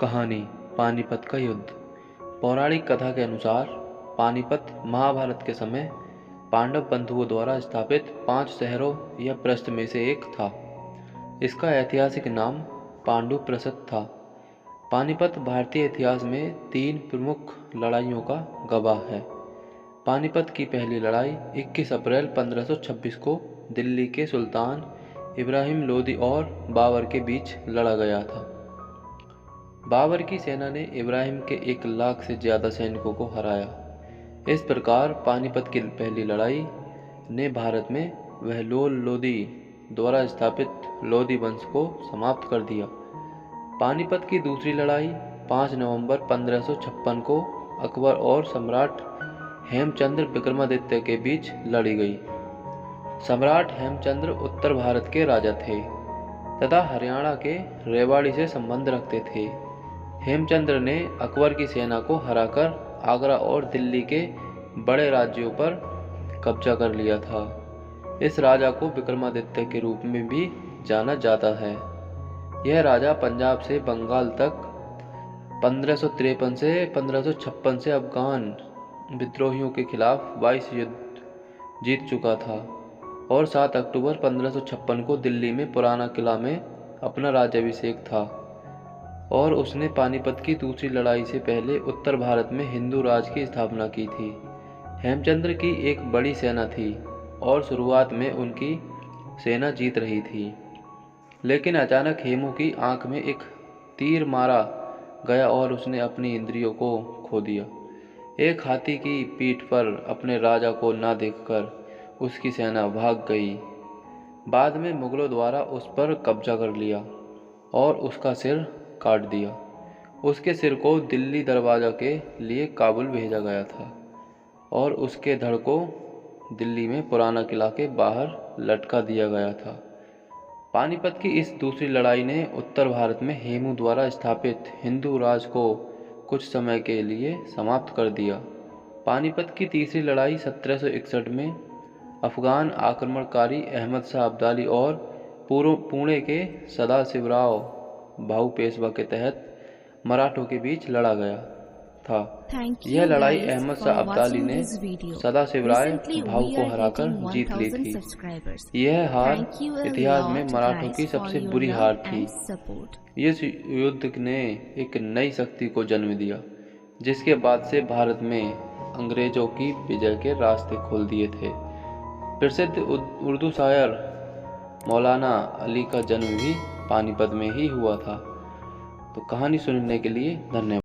कहानी पानीपत का युद्ध। पौराणिक कथा के अनुसार पानीपत महाभारत के समय पांडव बंधुओं द्वारा स्थापित 5 शहरों या प्रस्थ में से एक था। इसका ऐतिहासिक नाम पांडुप्रस्थ था। पानीपत भारतीय इतिहास में 3 प्रमुख लड़ाइयों का गवाह है। पानीपत की पहली लड़ाई 21 अप्रैल 1526 को दिल्ली के सुल्तान इब्राहिम लोदी और बाबर के बीच लड़ा गया था। बाबर की सेना ने इब्राहिम के 1 लाख से ज़्यादा सैनिकों को हराया। इस प्रकार पानीपत की पहली लड़ाई ने भारत में बहलोल लोदी द्वारा स्थापित लोदी वंश को समाप्त कर दिया। पानीपत की दूसरी लड़ाई 5 नवंबर 1556 को अकबर और सम्राट हेमचंद्र विक्रमादित्य के बीच लड़ी गई। सम्राट हेमचंद्र उत्तर भारत के राजा थे तथा हरियाणा के रेवाड़ी से संबंध रखते थे। हेमचंद्र ने अकबर की सेना को हराकर आगरा और दिल्ली के बड़े राज्यों पर कब्जा कर लिया था। इस राजा को विक्रमादित्य के रूप में भी जाना जाता है। यह राजा पंजाब से बंगाल तक 1553 से 1556 से अफगान विद्रोहियों के खिलाफ 22 युद्ध जीत चुका था और 7 अक्टूबर 1556 को दिल्ली में पुराना किला में अपना राज्याभिषेक था। और उसने पानीपत की दूसरी लड़ाई से पहले उत्तर भारत में हिंदू राज की स्थापना की थी। हेमचंद्र की एक बड़ी सेना थी और शुरुआत में उनकी सेना जीत रही थी, लेकिन अचानक हेमू की आंख में एक तीर मारा गया और उसने अपनी इंद्रियों को खो दिया। एक हाथी की पीठ पर अपने राजा को न देखकर उसकी सेना भाग गई। बाद में मुगलों द्वारा उस पर कब्जा कर लिया और उसका सिर काट दिया। उसके सिर को दिल्ली दरवाजा के लिए काबुल भेजा गया था और उसके धड़ को दिल्ली में पुराना किला के बाहर लटका दिया गया था। पानीपत की इस दूसरी लड़ाई ने उत्तर भारत में हेमू द्वारा स्थापित हिंदू राज को कुछ समय के लिए समाप्त कर दिया। पानीपत की तीसरी लड़ाई 1761 में अफगान आक्रमणकारी अहमद शाह अब्दाली और पुणे के सदाशिवराव भाऊ पेशवा के तहत मराठों के बीच लड़ा गया था। यह लड़ाई अहमद शाह अब्दाली ने सदाशिवराव भाऊ को हराकर जीत ली थी। यह हार इतिहास में मराठों की सबसे बुरी हार थी। इस युद्ध ने एक नई शक्ति को जन्म दिया, जिसके बाद से भारत में अंग्रेजों की विजय के रास्ते खोल दिए थे। प्रसिद्ध उर्दू शायर मौलाना अली का जन्म भी पानीपत में ही हुआ था। तो कहानी सुनने के लिए धन्यवाद।